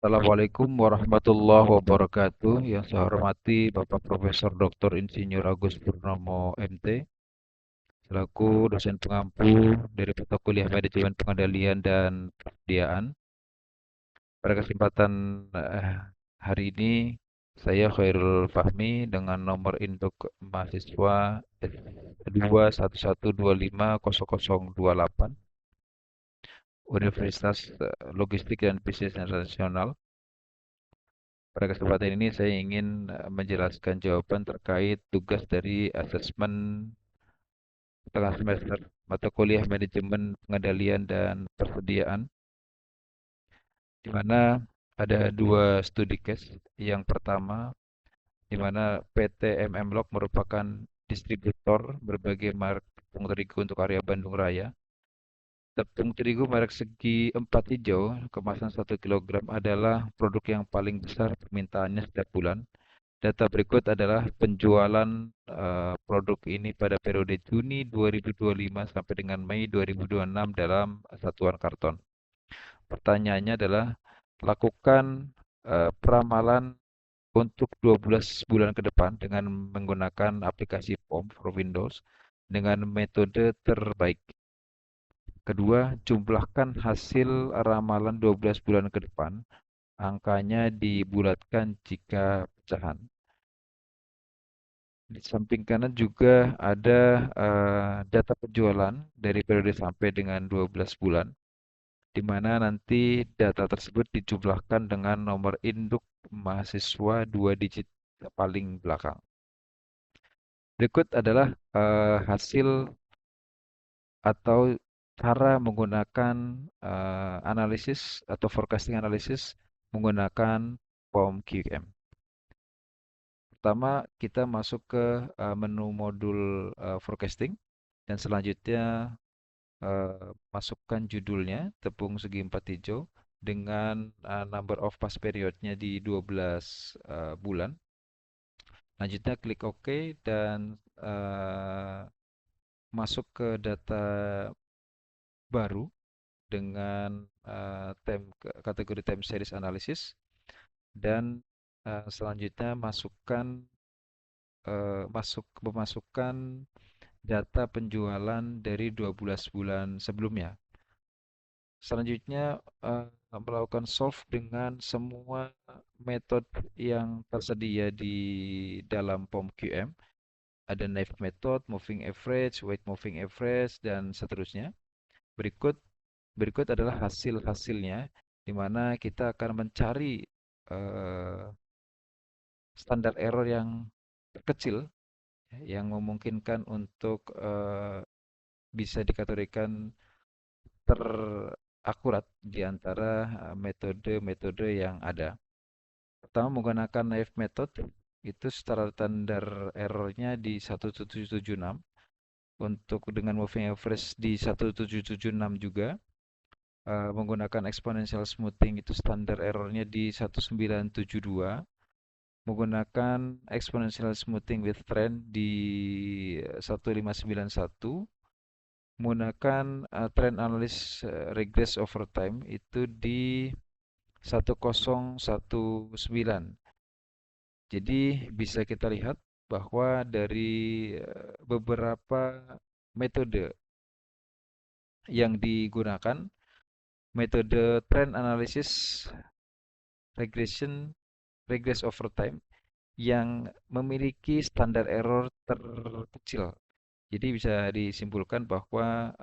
Assalamualaikum warahmatullahi wabarakatuh. Yang saya hormati Bapak Profesor Dr. Insinyur Agus Purnomo MT selaku dosen pengampu dari mata kuliah Manajemen Pengendalian dan Persediaan. Pada kesempatan hari ini saya Khairul Fahmi dengan nomor induk mahasiswa S211250028 Universitas Logistik dan Bisnis Internasional. Pada kesempatan ini saya ingin menjelaskan jawaban terkait tugas dari asesmen tengah semester mata kuliah Manajemen Pengendalian dan Persediaan, di mana ada dua studi case. Yang pertama, di mana PT MM Log merupakan distributor berbagai merek tepung terigu untuk area Bandung Raya. Tepung terigu merek segi 4 hijau kemasan 1 kg adalah produk yang paling besar permintaannya setiap bulan. Data berikut adalah penjualan produk ini pada periode Juni 2025 sampai dengan Mei 2026 dalam satuan karton. Pertanyaannya adalah lakukan peramalan untuk 12 bulan ke depan dengan menggunakan aplikasi POM for Windows dengan metode terbaik. Kedua, jumlahkan hasil ramalan 12 bulan ke depan. Angkanya dibulatkan jika pecahan. Di samping kanan juga ada data penjualan dari periode sampai dengan 12 bulan, di mana nanti data tersebut dijumlahkan dengan nomor induk mahasiswa 2 digit paling belakang. Berikut adalah hasil atau cara menggunakan analisis atau forecasting analisis menggunakan POM QM. Pertama, kita masuk ke menu modul forecasting dan selanjutnya masukkan judulnya tepung segi 4 hijau dengan number of past periodnya di 12 bulan. Lanjutnya klik OK dan masuk ke data baru dengan kategori time series analysis dan selanjutnya memasukkan data penjualan dari 12 bulan sebelumnya. Selanjutnya melakukan solve dengan semua metode yang tersedia di dalam POM QM. Ada knife method, moving average, weight moving average, dan seterusnya. Berikut adalah hasil-hasilnya, di mana kita akan mencari standar error yang kecil, yang memungkinkan untuk bisa dikategorikan terakurat di antara metode-metode yang ada. Pertama, menggunakan knife method, itu standar errornya di 1776. Untuk dengan moving average di 1776 juga. Menggunakan exponential smoothing itu standar errornya di 1972. Menggunakan exponential smoothing with trend di 1591. Menggunakan trend analysis regress over time itu di 1019. Jadi bisa kita lihat bahwa dari beberapa metode yang digunakan, metode trend analysis regress over time yang memiliki standar error terkecil. Jadi bisa disimpulkan bahwa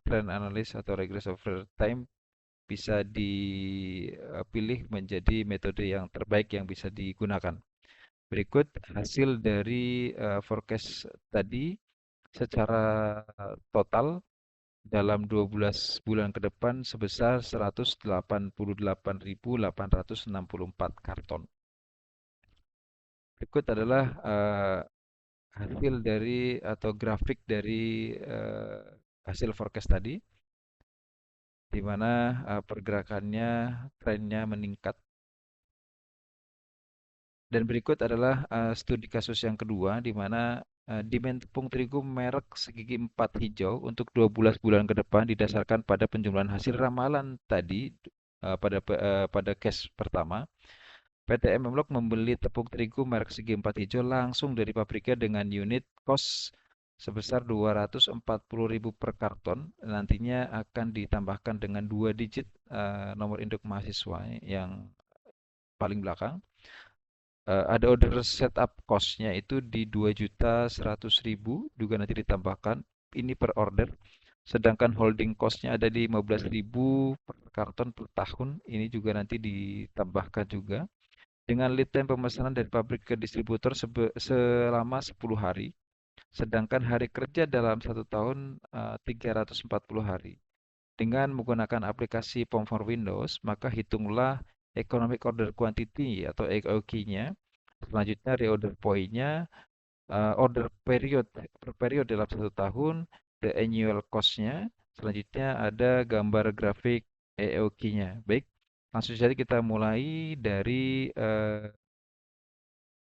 trend analysis atau regress over time bisa dipilih menjadi metode yang terbaik yang bisa digunakan. Berikut hasil dari forecast tadi secara total dalam 12 bulan ke depan sebesar 188.864 karton. Berikut adalah hasil dari atau grafik dari hasil forecast tadi, di mana pergerakannya, trennya meningkat. Dan berikut adalah studi kasus yang kedua, di mana demand tepung terigu merek segigi 4 hijau untuk 12 bulan ke depan didasarkan pada penjumlahan hasil ramalan tadi pada case pertama. PT MM Log membeli tepung terigu merek Segi Empat Hijau langsung dari pabriknya dengan unit cost sebesar 240.000 per karton. Nantinya akan ditambahkan dengan 2 digit nomor induk mahasiswa yang paling belakang. Ada order setup cost-nya itu di 2.100.000, juga nanti ditambahkan. Ini per order. Sedangkan holding cost-nya ada di 15.000 per karton per tahun. Ini juga nanti ditambahkan juga. Dengan lead time pemesanan dari pabrik ke distributor selama 10 hari. Sedangkan hari kerja dalam 1 tahun 340 hari. Dengan menggunakan aplikasi POM for Windows, maka hitunglah Economic Order Quantity atau EOQ-nya. Selanjutnya reorder point-nya, order period per period dalam 1 tahun, the annual cost-nya. Selanjutnya ada gambar grafik EOQ-nya. Baik, langsung saja kita mulai dari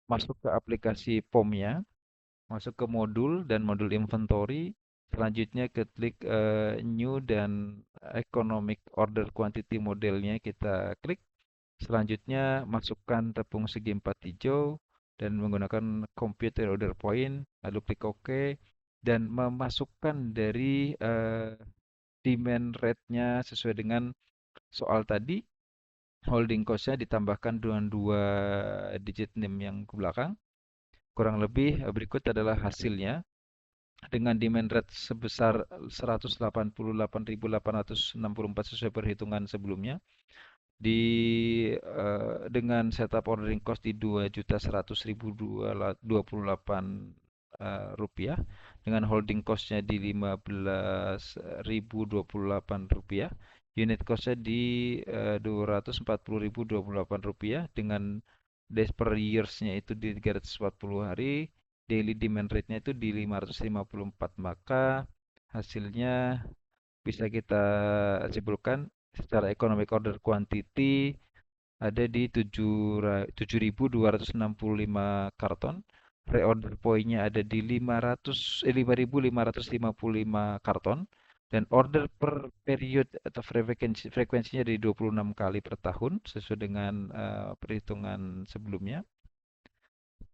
masuk ke aplikasi POM-nya, masuk ke modul dan modul inventory. Selanjutnya klik new dan economic order quantity modelnya kita klik. Selanjutnya masukkan tepung segi empat hijau dan menggunakan compute order point, lalu klik OK dan memasukkan dari demand rate-nya sesuai dengan soal tadi. Holding cost-nya ditambahkan dengan 2 digit name yang ke belakang. Kurang lebih berikut adalah hasilnya. Dengan demand rate sebesar 188.864 sesuai perhitungan sebelumnya, dengan setup ordering cost di 2.100.028 rupiah, dengan holding costnya di 15.028 rupiah, unit costnya di 240.028 rupiah, dengan days per years-nya itu di 340 hari, daily demand rate-nya itu di 554, maka hasilnya bisa kita simpulkan secara economic order quantity ada di 7.265 karton. Reorder point-nya ada di 5.555 karton. Dan order per period atau frekuensinya dari 26 kali per tahun sesuai dengan perhitungan sebelumnya.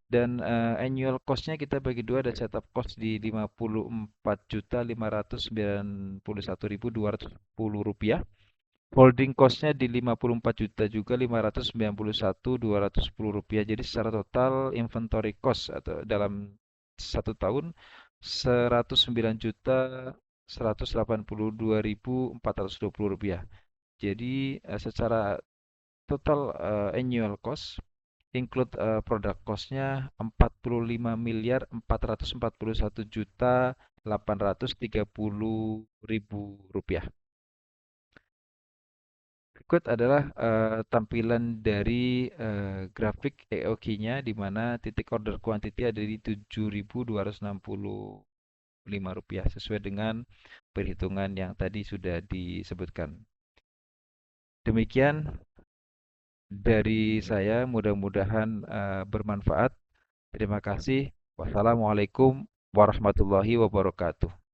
Dan annual cost-nya kita bagi dua, ada setup cost di 54.591.210 rupiah. Holding cost-nya di 54 juta juga 591.210 rupiah. Jadi secara total inventory cost atau dalam 1 tahun 109.182.420 rupiah. Jadi secara total annual cost include product cost-nya 45.441.830.000 rupiah. Berikut adalah tampilan dari grafik EOQ-nya, di mana titik order quantity ada di 7.265 rupiah sesuai dengan perhitungan yang tadi sudah disebutkan. Demikian dari saya, mudah-mudahan bermanfaat. Terima kasih. Wassalamualaikum warahmatullahi wabarakatuh.